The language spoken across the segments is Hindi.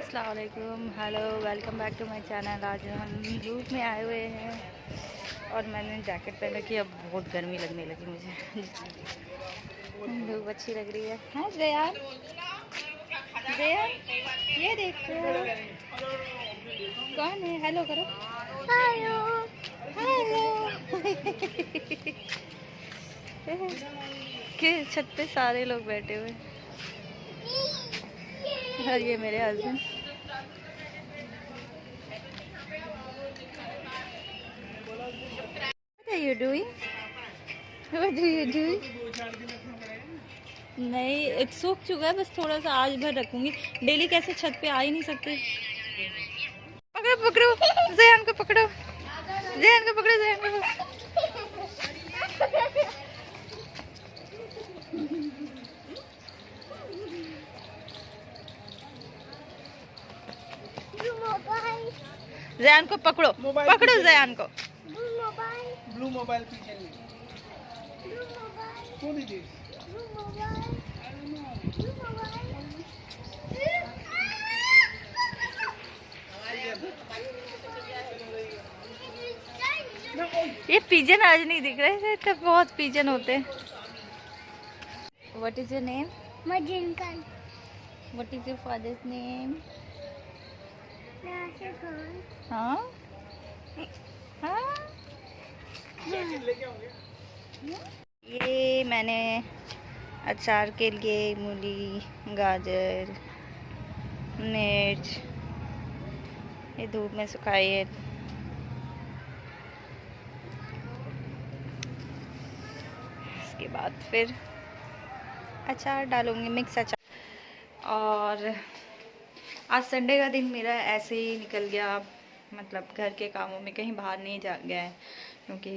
अस्सलाम वालेकुम, hello, welcome back to my channel. आज हम धूप में आए हुए हैं और मैंने जैकेट पहन रखी है। अब बहुत गर्मी लगने लगी मुझे। धूप अच्छी लग रही है। हाँ जयान, जयान ये देखो कौन है, हेलो करो। Hello hello. के छत पे सारे लोग बैठे हुए और ये मेरे husband. What are you doing? What are you doing? नहीं, एक सूख चुका है, बस थोड़ा सा आज भर रखूंगी। डेली कैसे छत पे आ ही नहीं सकती। पकड़ो पकड़ो, जयान को पकड़ो, जयान को पकड़ो, जयान को पकड़ो। जयान को पकड़ो, पकड़ो जयान को। ब्लू मोबाइल पीछे नहीं। कौन है? ये पिजन आज नहीं दिख रहे थे, तब बहुत पिजन होते हैं। What is your name? Majinkan. What is your father's name? Rashid Khan. हाँ हाँ। ये मैंने अचार के लिए मूली, गाजर, मिर्च ये धूप में सुखाई है। इसके बाद फिर अचार डालूंगी, मिक्स अचार। और आज संडे का दिन मेरा ऐसे ही निकल गया, मतलब घर के कामों में कहीं बाहर नहीं जा गया क्योंकि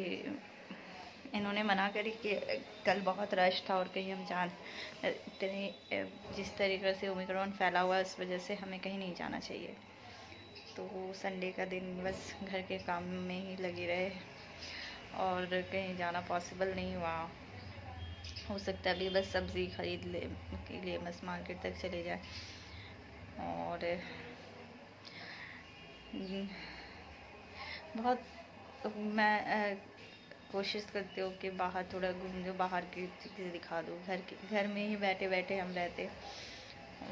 इन्होंने मना करी कि कल बहुत रश था और कहीं हम जान जिस तरीके से ओमिक्रॉन फैला हुआ है उस वजह से हमें कहीं नहीं जाना चाहिए। तो संडे का दिन बस घर के काम में ही लगे रहे और कहीं जाना पॉसिबल नहीं हुआ। हो सकता है अभी बस सब्ज़ी खरीद ले के लिए बस मार्केट तक चले जाए। और बहुत मैं कोशिश करती हूँ कि बाहर थोड़ा घूम जो, बाहर की चीज़ें दिखा दूँ। घर में ही बैठे बैठे हम रहते,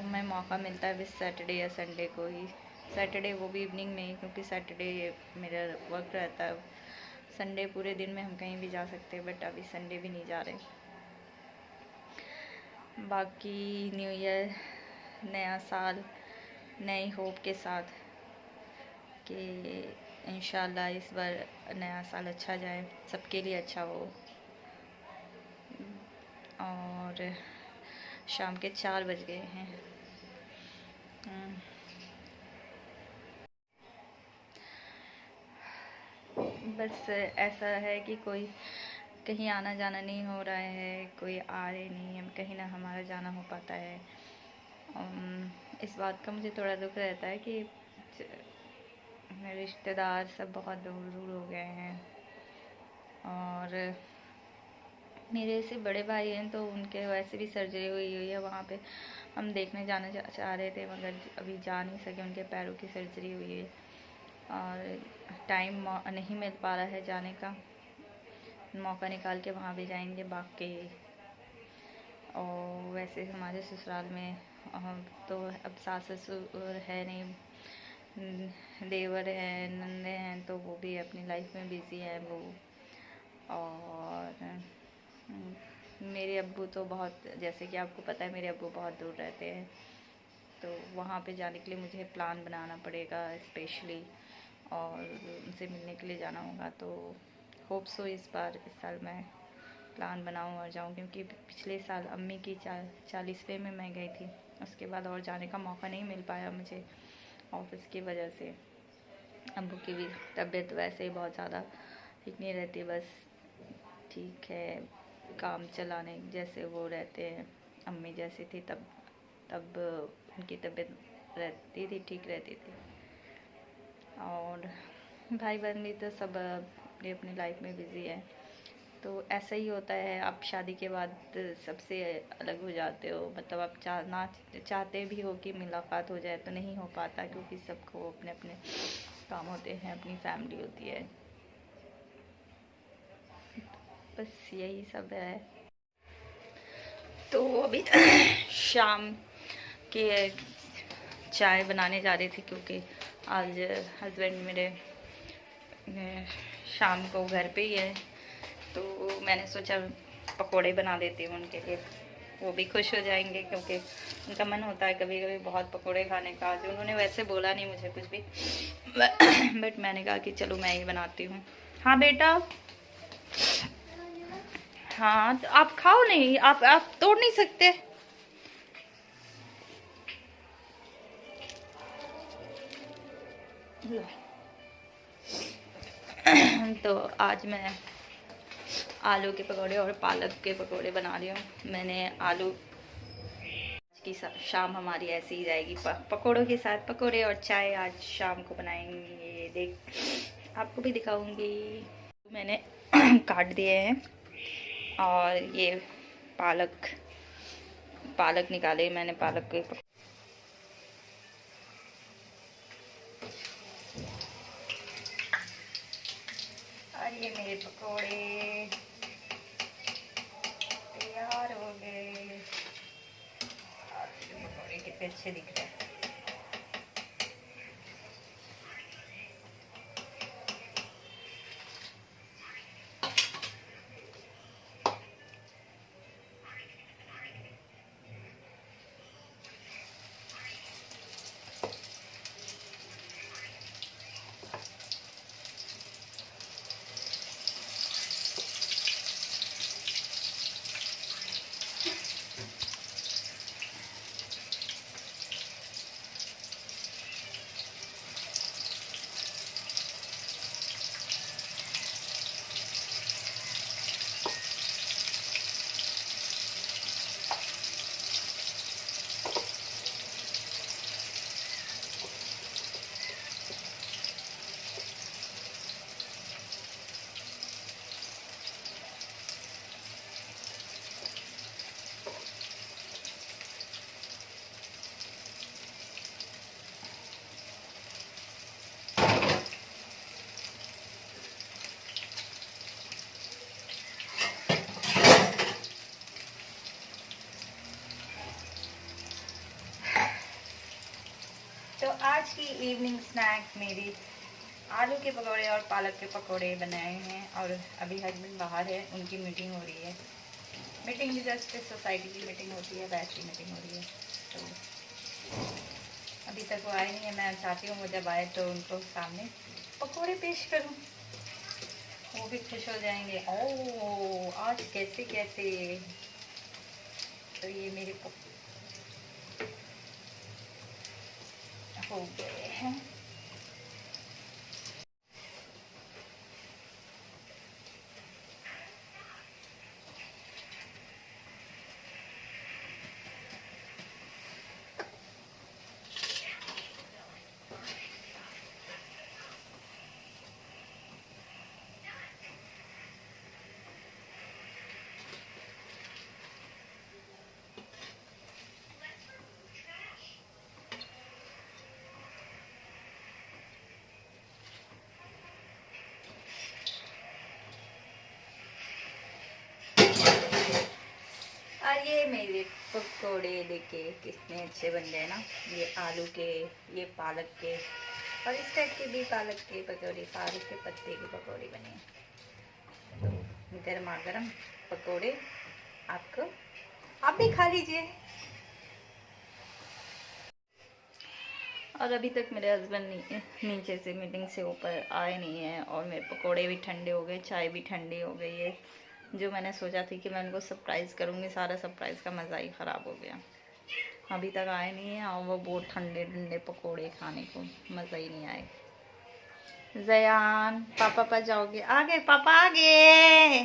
मैं मौका मिलता है बस सैटरडे या संडे को ही। सैटरडे वो भी इवनिंग में ही, क्योंकि सैटरडे मेरा वर्क रहता है। संडे पूरे दिन में हम कहीं भी जा सकते हैं, बट अभी संडे भी नहीं जा रहे। बाकी न्यू ईयर, नया साल, नई होप के साथ कि इंशाल्लाह इस बार नया साल अच्छा जाए, सबके लिए अच्छा हो। और शाम के 4 बज गए हैं। बस ऐसा है कि कोई कहीं आना जाना नहीं हो रहा है, कोई आ रहे नहीं है, कहीं ना हमारा जाना हो पाता है। इस बात का मुझे थोड़ा दुख रहता है कि मेरे रिश्तेदार सब बहुत दूर दूर हो गए हैं। और मेरे से बड़े भाई हैं तो उनके वैसे भी सर्जरी हुई है, वहाँ पे हम देखने जाना चाह रहे थे मगर अभी जा नहीं सके, उनके पैरों की सर्जरी हुई है और टाइम नहीं मिल पा रहा है जाने का। मौका निकाल के वहाँ भी जाएंगे बाकी। और वैसे हमारे ससुराल में तो अब सास ससुर है नहीं, देवर हैं, नंदे हैं, तो वो भी अपनी लाइफ में बिज़ी है वो। और मेरे अब्बू तो बहुत, जैसे कि आपको पता है मेरे अब्बू बहुत दूर रहते हैं, तो वहाँ पे जाने के लिए मुझे प्लान बनाना पड़ेगा स्पेशली और उनसे मिलने के लिए जाना होगा। तो होप सो इस साल मैं प्लान बनाऊं और जाऊं, क्योंकि पिछले साल अम्मी की 40वें में मैं गई थी, उसके बाद और जाने का मौका नहीं मिल पाया मुझे ऑफिस की वजह से। अब्बू की भी तबीयत वैसे ही बहुत ज़्यादा ठीक नहीं रहती, बस ठीक है, काम चलाने जैसे वो रहते हैं, अम्मी जैसी थी तब उनकी तबीयत रहती थी, ठीक रहती थी। और भाई बहन भी तो सब अपनी अपनी लाइफ में बिज़ी है, तो ऐसा ही होता है, आप शादी के बाद सबसे अलग हो जाते हो, मतलब आप चाहते भी हो कि मुलाकात हो जाए तो नहीं हो पाता, क्योंकि सबको अपने अपने काम होते हैं, अपनी फैमिली होती है। बस यही सब है। तो अभी शाम के चाय बनाने जा रही थी, क्योंकि आज हस्बैंड मेरे शाम को घर पे ही है, तो मैंने सोचा पकोड़े बना देती हूँ उनके लिए, वो भी खुश हो जाएंगे, क्योंकि उनका मन होता है कभी कभी बहुत पकोड़े खाने का। आज उन्होंने वैसे बोला नहीं मुझे कुछ भी, बट मैंने कहा कि चलो मैं ही बनाती हूँ। हाँ बेटा, हाँ तो आप खाओ, नहीं आप तोड़ नहीं सकते। तो आज मैं आलू के पकोड़े और पालक के पकोड़े बना रही हूँ। मैंने आलू की शाम हमारी ऐसी ही जाएगी, पकोड़ों के साथ पकोड़े और चाय आज शाम को बनाएंगे। देख आपको भी दिखाऊंगी। मैंने काट दिए हैं, और ये पालक निकाले मैंने, पालक के और ये मेरे पकोड़े तैयार हो गए। पकोड़े कितने अच्छे दिख रहे हैं। तो आज की इवनिंग स्नैक मेरी आलू के पकौड़े और पालक के पकौड़े बनाए हैं। और अभी हस्बैंड बाहर है, उनकी मीटिंग हो रही है। मीटिंग भी जस्ट सोसाइटी की मीटिंग होती है, वैसी मीटिंग हो रही है। तो अभी तक वो आए नहीं है। मैं चाहती हूँ वो जब आए तो उनको सामने पकौड़े पेश करूँ, वो भी खुश हो जाएंगे। ओह आज कैसे कैसे। तो ये मेरे हो गए हैं। और ये मेरे पकोड़े देखिए कितने अच्छे बन गए ना। ये आलू के, ये पालक के, और इस टाइप के भी पालक के पकौड़े, पालक के पत्ते के पकौड़े बने। तो गर्मा गर्म पकौड़े आपको, आप भी खा लीजिए। और अभी तक मेरे हस्बैंड नीचे से मीटिंग से ऊपर आए नहीं हैं, और मेरे पकोड़े भी ठंडे हो गए, चाय भी ठंडी हो गई है। जो मैंने सोचा थी कि मैं उनको सरप्राइज़ करूँगी, सारा सरप्राइज़ का मज़ा ही ख़राब हो गया। अभी तक आए नहीं हैं, और वो बहुत ठंडे ठंडे पकोड़े खाने को मज़ा ही नहीं आए। जयान पापा पर जाओगे? आ गए पापा, आ गए।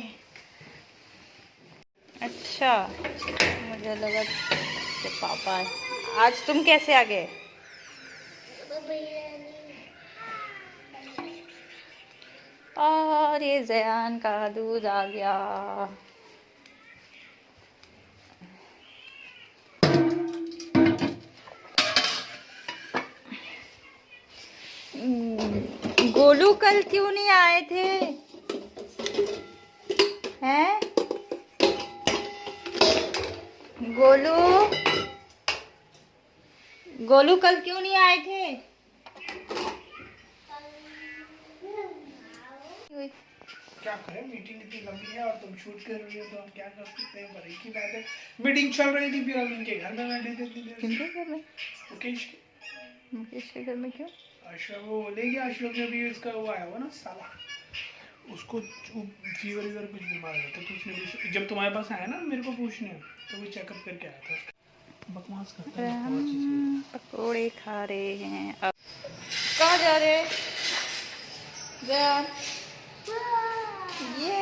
अच्छा मुझे लगा कि पापा है। आज तुम कैसे आ गए? और ये जयान का दूध आ गया। गोलू कल क्यों नहीं आए थे? हैं गोलू, गोलू कल क्यों नहीं आए थे? क्या करें, मीटिंग इतनी लंबी है और तुम शूट कर रही हो तो हम क्या कर सकते हैं। पर एक ही बात है, मीटिंग चल रही थी फिर हम उनके घर में बैठे थे इतनी देर से। किनके घर में? मुकेश के घर में क्यों? अशोक वो ले गया। अशोक ने भी इसका वो आया हुआ ना साला, उसको फीवर वीवर कुछ बीमार हो था तो उसने भी जब तुम्हारे पास आया ना मेरे को पूछने तो वो चेकअप करके आया था। बकवास करता है। हम पकोड़े खा रहे हैं। अब कहाँ जा रहे हैं? जयान, ये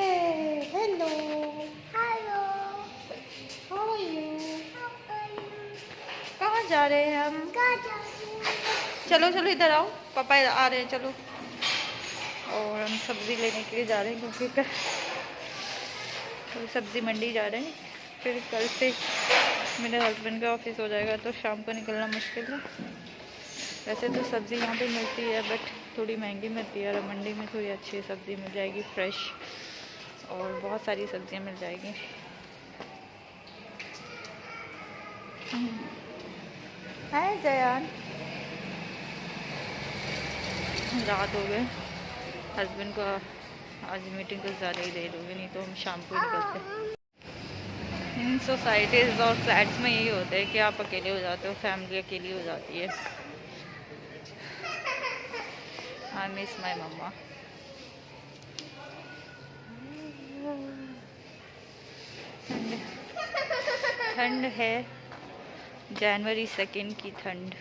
hello hello, how are you? कहाँ जा रहे हैं हम? चलो चलो इधर आओ, पापा आ रहे हैं, चलो। और हम सब्ज़ी लेने के लिए जा रहे हैं क्योंकि कल सब्ज़ी मंडी जा रहे हैं। फिर कल से मेरे हस्बैंड का ऑफिस हो जाएगा तो शाम को निकलना मुश्किल है। वैसे तो सब्ज़ी यहाँ पे मिलती है बट थोड़ी महंगी मिलती है और मंडी में थोड़ी अच्छी सब्ज़ी मिल जाएगी, फ्रेश, और बहुत सारी सब्जियाँ मिल जाएगी। हाय जयान, रात हो गए। हस्बैंड को आज मीटिंग तो ज़्यादा ही देर होगी, नहीं तो हम शाम को निकलते। इन सोसाइटीज़ और फ्लैट्स में यही होता है कि आप अकेले हो जाते हो, फैमिली अकेली हो जाती है। आई मिस माई मम्मा। ठंड है, जनवरी 2 की ठंड।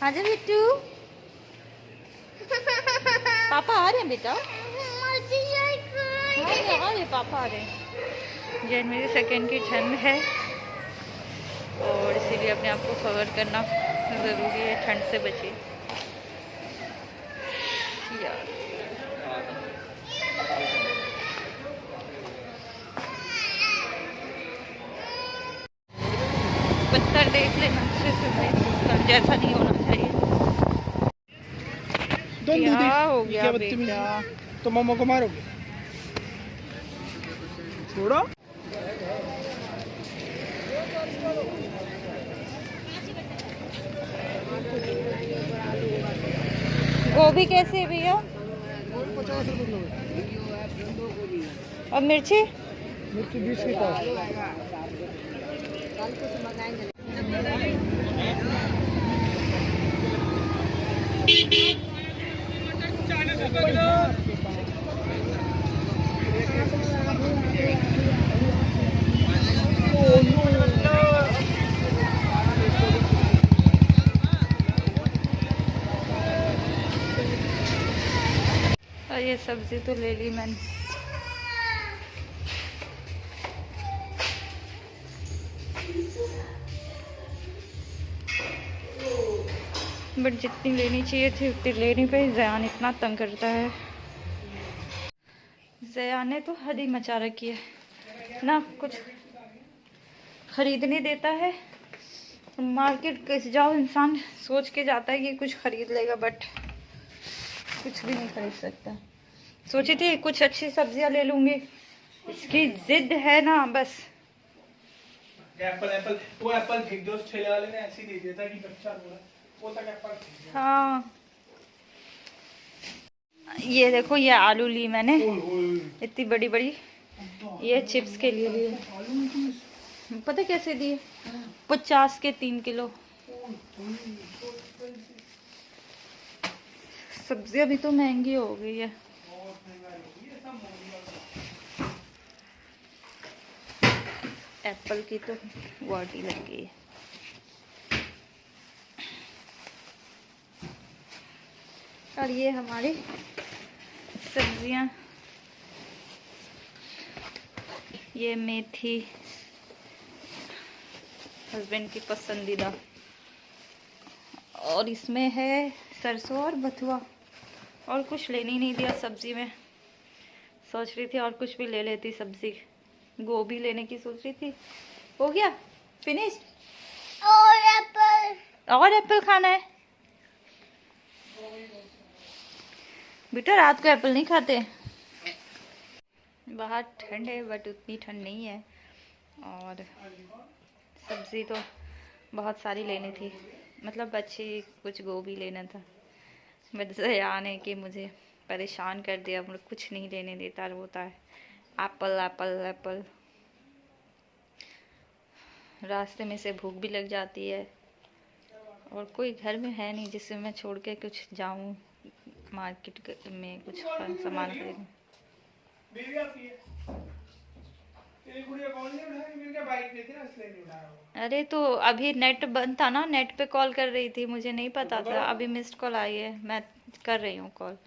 हाँ जी बिट्टू, पापा आ रहे हैं बेटा, आ रहे पापा आ रहे हैं। जनवरी 2 की ठंड है और इसीलिए अपने आप को कवर करना ज़रूरी है, ठंड से बचे यार। पत्थर देख लेना अच्छे से, जैसा नहीं होना चाहिए। क्या हो गया बेटा? तो मम्मा को मारोगे? छोड़ो। गोभी कैसे है भैया? 50 रुपये। और मिर्ची? मिर्ची 20 की पाव। और ये सब्जी तो ले ली मैंने। बट जितनी लेनी चाहिए थी उतनी ले नहीं पाई। जयान इतना तंग करता है, जयान ने तो हद ही मचा रखी है ना, कुछ खरीद नहीं देता है। मार्केट कैसे जाओ, इंसान सोच के जाता है कि कुछ खरीद लेगा बट कुछ भी नहीं खरीद सकता। सोची थी कुछ अच्छी सब्जियां ले लूंगी, इसकी जिद है ना बस। एप्पल वो एप्पल फेंक दो, उस ठेले वाले ने ऐसे ही दे दिया था कि बच्चा बोला वो तक एप्पल फेंक दिया। हाँ ये देखो, ये आलू ली मैंने इतनी बड़ी बड़ी, ये चिप्स के लिए लिए। पता कैसे दिए? 50 के 3 किलो। सब्जियां भी तो महंगी हो गई है। एप्पल की तो वाटी लग गई है। और ये हमारी सब्जियां, ये मेथी हस्बैंड की पसंदीदा, और इसमें है सरसों और बथुआ, और कुछ लेने ही नहीं दिया सब्जी में। सोच रही थी और कुछ भी ले लेती सब्जी, गोभी लेने की सोच रही थी। हो गया फिनिश। और एप्पल खाना है बेटा, रात को एप्पल नहीं खाते। बाहर ठंड है बट उतनी ठंड नहीं है। और सब्ज़ी तो बहुत सारी लेनी थी, मतलब अच्छी कुछ गोभी लेना था। बट जयान है कि मुझे परेशान कर दिया, मुझे कुछ नहीं लेने देता होता है। Apple Apple Apple. रास्ते में से भूख भी लग जाती है और कोई घर में है नहीं जिससे मैं छोड़ के कुछ जाऊं मार्केट में कुछ सामान खरीदने। अरे तो अभी नेट बंद था ना, नेट पे कॉल कर रही थी, मुझे नहीं पता था। अभी मिस्ड कॉल आई है, मैं कर रही हूँ कॉल।